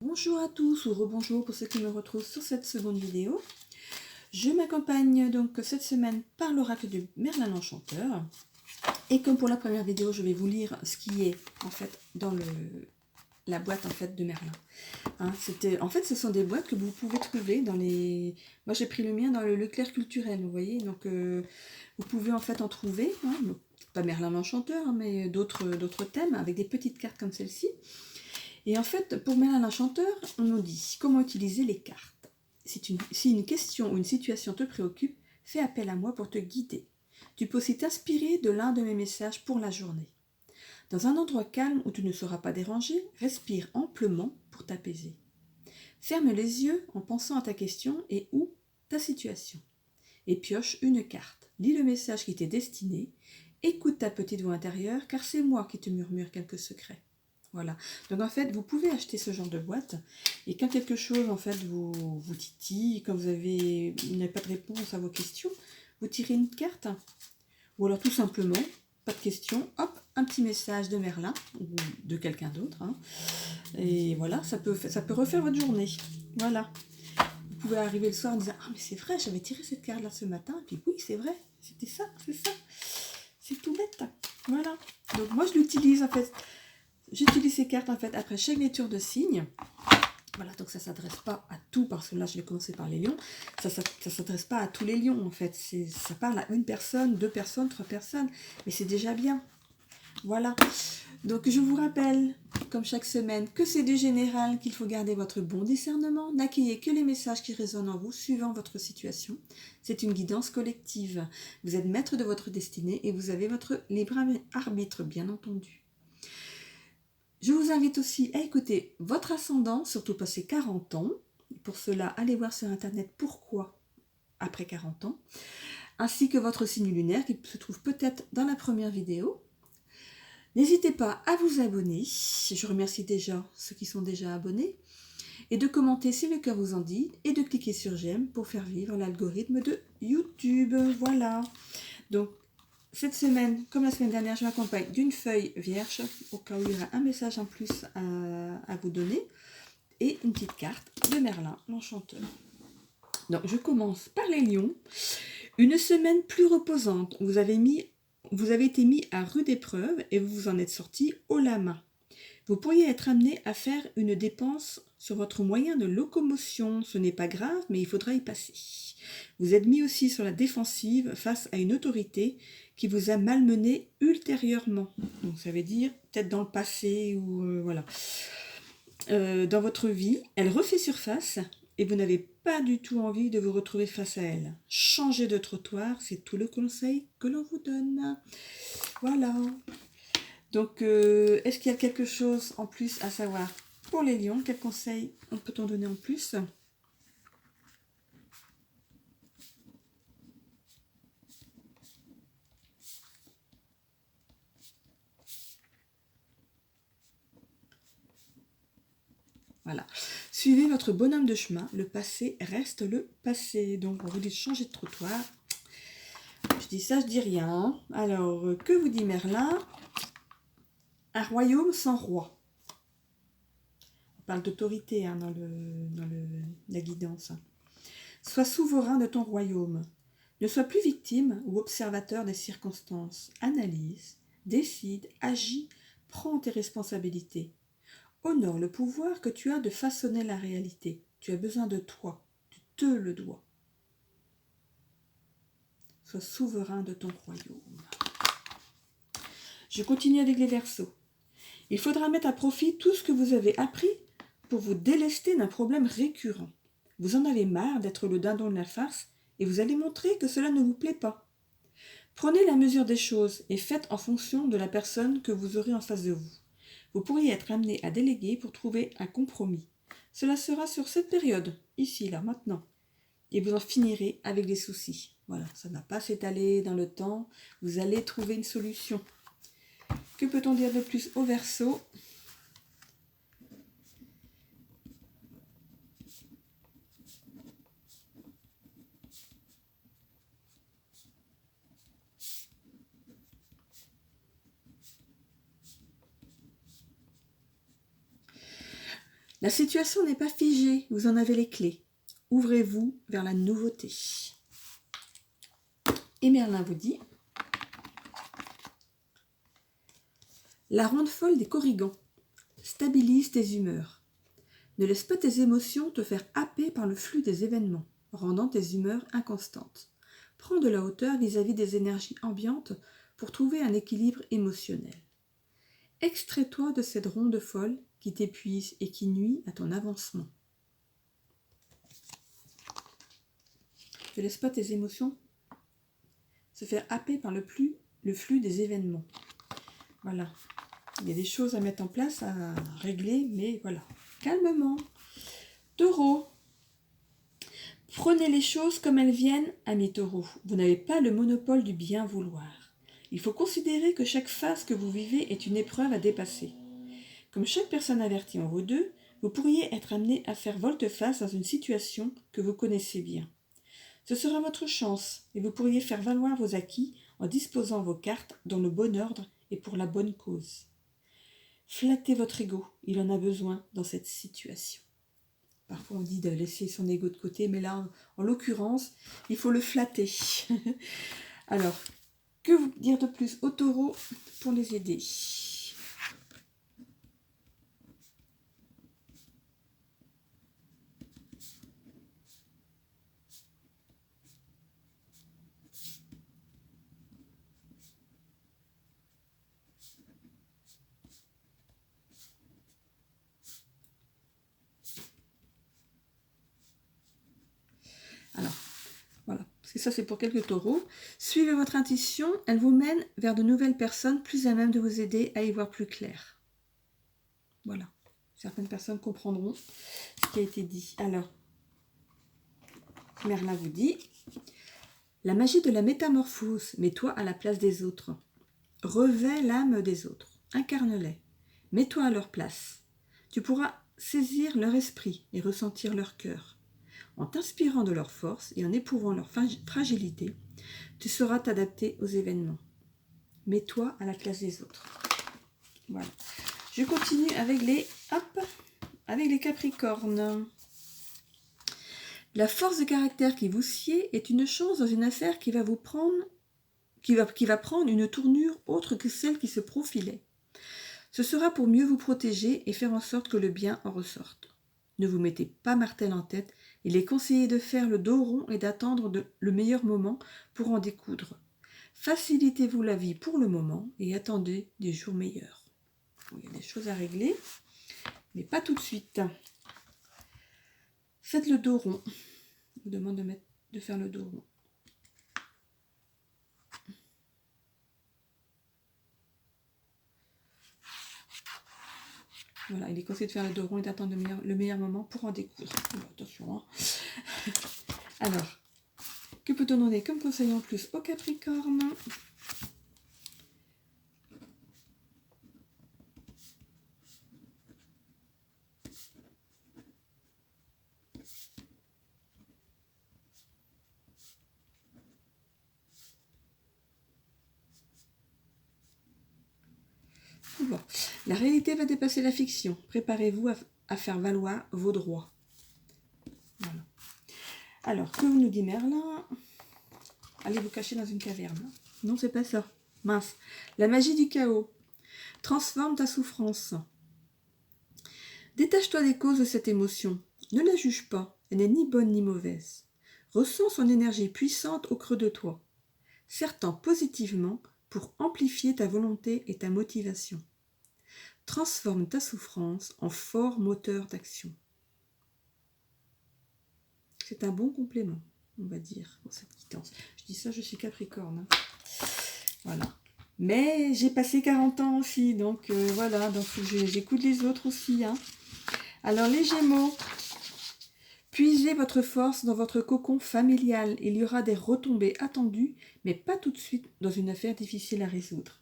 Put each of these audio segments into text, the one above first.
Bonjour à tous ou rebonjour pour ceux qui me retrouvent sur cette seconde vidéo. Je m'accompagne donc cette semaine par l'oracle de Merlin l'Enchanteur. Et comme pour la première vidéo, je vais vous lire ce qui est en fait dans la boîte en fait de Merlin. En fait, ce sont des boîtes que vous pouvez trouver dans les... Moi j'ai pris le mien dans le Leclerc culturel, vous voyez. Donc vous pouvez en fait en trouver, pas Merlin l'Enchanteur, mais d'autres thèmes avec des petites cartes comme celle-ci. Et en fait, pour Merlin l'Enchanteur, on nous dit comment utiliser les cartes. Si une question ou une situation te préoccupe, fais appel à moi pour te guider. Tu peux aussi t'inspirer de l'un de mes messages pour la journée. Dans un endroit calme où tu ne seras pas dérangé, respire amplement pour t'apaiser. Ferme les yeux en pensant à ta question et ou ta situation. Et pioche une carte. Lis le message qui t'est destiné. Écoute ta petite voix intérieure, car c'est moi qui te murmure quelques secrets. Voilà. Donc en fait, vous pouvez acheter ce genre de boîte et quand quelque chose en fait vous titille, quand vous n'avez pas de réponse à vos questions, vous tirez une carte ou alors tout simplement, pas de question, hop, un petit message de Merlin ou de quelqu'un d'autre. Et voilà, ça peut refaire votre journée. Voilà. Vous pouvez arriver le soir en disant ah mais c'est vrai, j'avais tiré cette carte là ce matin et puis oui c'est vrai, c'était ça, c'est ça. C'est tout bête. Voilà. Donc moi je l'utilise en fait. J'utilise ces cartes en fait après chaque lecture de signes. Voilà, donc ça ne s'adresse pas à tout, parce que là je vais commencer par les lions. Ça ne s'adresse pas à tous les lions en fait. Ça parle à une personne, deux personnes, trois personnes. Mais c'est déjà bien. Voilà. Donc je vous rappelle, comme chaque semaine, que c'est du général, qu'il faut garder votre bon discernement. N'accueillez que les messages qui résonnent en vous, suivant votre situation. C'est une guidance collective. Vous êtes maître de votre destinée et vous avez votre libre arbitre, bien entendu. Je vous invite aussi à écouter votre ascendant, surtout passé 40 ans. Pour cela, allez voir sur internet pourquoi après 40 ans, ainsi que votre signe lunaire qui se trouve peut-être dans la première vidéo. N'hésitez pas à vous abonner, je remercie déjà ceux qui sont déjà abonnés, et de commenter si le cœur vous en dit, et de cliquer sur j'aime pour faire vivre l'algorithme de YouTube. Voilà. Donc, cette semaine, comme la semaine dernière, je m'accompagne d'une feuille vierge, au cas où il y aura un message en plus à vous donner, et une petite carte de Merlin, l'Enchanteur. Donc, je commence par les lions. Une semaine plus reposante. Vous avez été mis à rude épreuve et vous vous en êtes sorti haut la main. Vous pourriez être amené à faire une dépense sur votre moyen de locomotion. Ce n'est pas grave, mais il faudra y passer. Vous êtes mis aussi sur la défensive face à une autorité qui vous a malmené ultérieurement. Donc ça veut dire peut-être dans le passé ou voilà. Dans votre vie, elle refait surface et vous n'avez pas du tout envie de vous retrouver face à elle. Changez de trottoir, c'est tout le conseil que l'on vous donne. Voilà. Donc, est-ce qu'il y a quelque chose en plus à savoir pour les lions? Quel conseil peut-on donner en plus? Voilà. Suivez votre bonhomme de chemin. Le passé reste le passé. Donc, on vous dit de changer de trottoir. Je dis ça, je dis rien. Alors, que vous dit Merlin? Un royaume sans roi. On parle d'autorité dans la guidance. Sois souverain de ton royaume. Ne sois plus victime ou observateur des circonstances. Analyse, décide, agis, prends tes responsabilités. Honore le pouvoir que tu as de façonner la réalité. Tu as besoin de toi. Tu te le dois. Sois souverain de ton royaume. Je continue avec les Verseaux. Il faudra mettre à profit tout ce que vous avez appris pour vous délester d'un problème récurrent. Vous en avez marre d'être le dindon de la farce et vous allez montrer que cela ne vous plaît pas. Prenez la mesure des choses et faites en fonction de la personne que vous aurez en face de vous. Vous pourriez être amené à déléguer pour trouver un compromis. Cela sera sur cette période, ici, là, maintenant. Et vous en finirez avec des soucis. Voilà, ça ne va pas s'étaler dans le temps. Vous allez trouver une solution. Que peut-on dire de plus au Verseau ? La situation n'est pas figée, vous en avez les clés. Ouvrez-vous vers la nouveauté. Et Merlin vous dit, la ronde folle des corrigans stabilise tes humeurs. Ne laisse pas tes émotions te faire happer par le flux des événements, rendant tes humeurs inconstantes. Prends de la hauteur vis-à-vis des énergies ambiantes pour trouver un équilibre émotionnel. Extrais-toi de cette ronde folle qui t'épuise et qui nuit à ton avancement. Ne laisse pas tes émotions se faire happer par le flux des événements. Voilà. Il y a des choses à mettre en place, à régler, mais voilà. Calmement. Taureau. Prenez les choses comme elles viennent, amis taureaux. Vous n'avez pas le monopole du bien vouloir. Il faut considérer que chaque phase que vous vivez est une épreuve à dépasser. Comme chaque personne avertie en vaut deux, vous pourriez être amené à faire volte-face dans une situation que vous connaissez bien. Ce sera votre chance et vous pourriez faire valoir vos acquis en disposant vos cartes dans le bon ordre et pour la bonne cause. Flattez votre ego, il en a besoin dans cette situation. Parfois on dit de laisser son ego de côté, mais là, en l'occurrence, il faut le flatter. Alors, que vous dire de plus aux taureaux pour les aider ? Alors, voilà, parce que ça c'est pour quelques taureaux. Suivez votre intuition, elle vous mène vers de nouvelles personnes plus à même de vous aider à y voir plus clair. Voilà, certaines personnes comprendront ce qui a été dit. Alors, Merlin vous dit, la magie de la métamorphose, mets-toi à la place des autres. Revêt l'âme des autres, incarne-les, mets-toi à leur place. Tu pourras saisir leur esprit et ressentir leur cœur. En t'inspirant de leur force et en éprouvant leur fragilité, tu sauras t'adapter aux événements. Mets-toi à la place des autres. Voilà. Je continue avec les Capricornes. La force de caractère qui vous sied est une chance dans une affaire qui va prendre une tournure autre que celle qui se profilait. Ce sera pour mieux vous protéger et faire en sorte que le bien en ressorte. Ne vous mettez pas martel en tête, il est conseillé de faire le dos rond et d'attendre le meilleur moment pour en découdre. Facilitez-vous la vie pour le moment et attendez des jours meilleurs. Il y a des choses à régler, mais pas tout de suite. Faites le dos rond. Je vous demande de faire le dos rond. Voilà, il est conseillé de faire le dos rond et d'attendre le meilleur moment pour en découdre. Attention, hein. Alors, que peut-on donner comme conseil en plus au Capricorne ? Bon. La réalité va dépasser la fiction. Préparez-vous à faire valoir vos droits. Voilà. Alors, que nous dit Merlin ? Allez vous cacher dans une caverne. Non, c'est pas ça. Mince. La magie du chaos. Transforme ta souffrance. Détache-toi des causes de cette émotion. Ne la juge pas. Elle n'est ni bonne ni mauvaise. Ressens son énergie puissante au creux de toi. Serre-t'en positivement pour amplifier ta volonté et ta motivation. Transforme ta souffrance en fort moteur d'action. C'est un bon complément, on va dire, pour cette quittance. Je dis ça, je suis Capricorne. Hein. Voilà. Mais j'ai passé 40 ans aussi, donc voilà, donc j'écoute les autres aussi. Hein. Alors les Gémeaux, puisez votre force dans votre cocon familial. Il y aura des retombées attendues, mais pas tout de suite dans une affaire difficile à résoudre.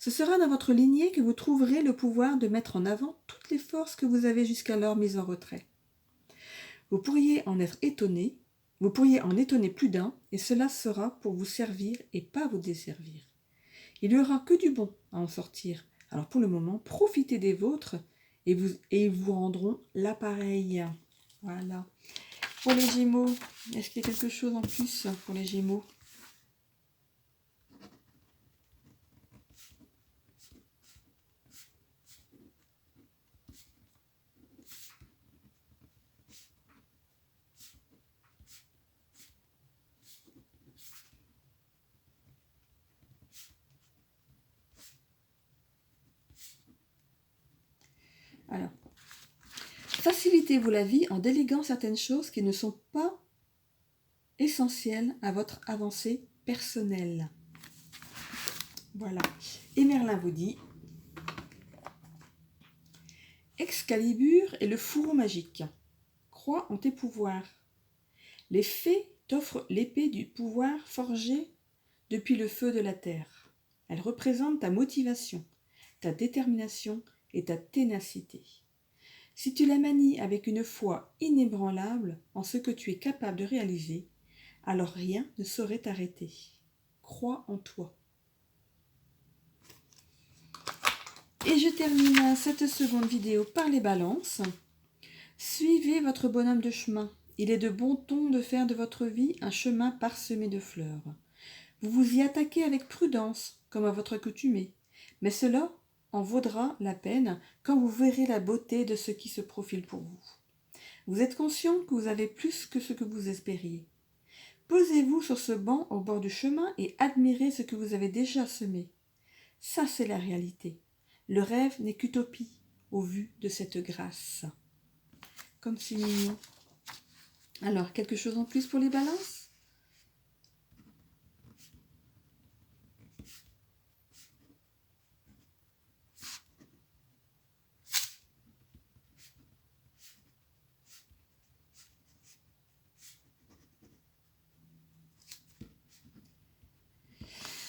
Ce sera dans votre lignée que vous trouverez le pouvoir de mettre en avant toutes les forces que vous avez jusqu'alors mises en retrait. Vous pourriez en étonner plus d'un, et cela sera pour vous servir et pas vous desservir. Il n'y aura que du bon à en sortir. Alors pour le moment, profitez des vôtres et ils vous rendront l'appareil. Voilà. Pour les Gémeaux, est-ce qu'il y a quelque chose en plus pour les Gémeaux? Alors, facilitez-vous la vie en déléguant certaines choses qui ne sont pas essentielles à votre avancée personnelle. Voilà. Et Merlin vous dit: Excalibur est le fourreau magique. Crois en tes pouvoirs. Les fées t'offrent l'épée du pouvoir forgée depuis le feu de la terre. Elle représente ta motivation, ta détermination et ta ténacité. Si tu la manies avec une foi inébranlable en ce que tu es capable de réaliser, alors rien ne saurait t'arrêter. Crois en toi. Et je termine cette seconde vidéo par les balances. Suivez votre bonhomme de chemin. Il est de bon ton de faire de votre vie un chemin parsemé de fleurs. Vous vous y attaquez avec prudence, comme à votre accoutumée, mais cela en vaudra la peine quand vous verrez la beauté de ce qui se profile pour vous. Vous êtes conscient que vous avez plus que ce que vous espériez. Posez-vous sur ce banc au bord du chemin et admirez ce que vous avez déjà semé. Ça, c'est la réalité. Le rêve n'est qu'utopie au vu de cette grâce. Comme c'est mignon. Alors, quelque chose en plus pour les balances ?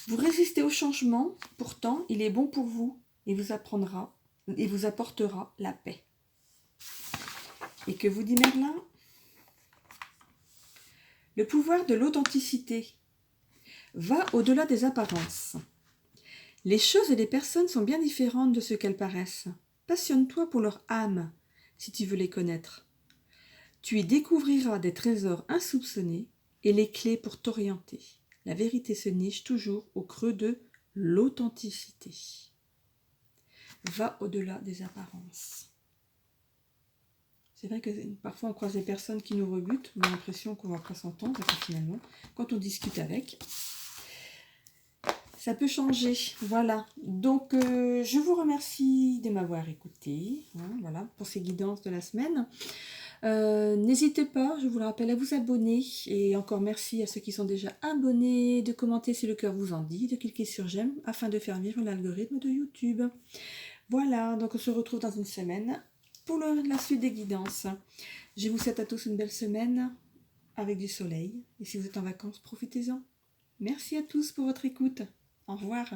Vous résistez au changement, pourtant il est bon pour vous et vous apportera la paix. Et que vous dit Merlin ? Le pouvoir de l'authenticité va au-delà des apparences. Les choses et les personnes sont bien différentes de ce qu'elles paraissent. Passionne-toi pour leur âme, si tu veux les connaître. Tu y découvriras des trésors insoupçonnés et les clés pour t'orienter. La vérité se niche toujours au creux de l'authenticité. Va au-delà des apparences. C'est vrai que parfois on croise des personnes qui nous rebutent, on a l'impression qu'on ne va pas s'entendre, et puis finalement, quand on discute avec, ça peut changer. Voilà. Donc, je vous remercie de m'avoir écouté, voilà, pour ces guidances de la semaine. N'hésitez pas, je vous le rappelle, à vous abonner. Et encore merci à ceux qui sont déjà abonnés, de commenter si le cœur vous en dit, de cliquer sur j'aime afin de faire vivre l'algorithme de YouTube. Voilà, donc on se retrouve dans une semaine pour la suite des guidances. Je vous souhaite à tous une belle semaine avec du soleil. Et si vous êtes en vacances, profitez-en. Merci à tous pour votre écoute. Au revoir.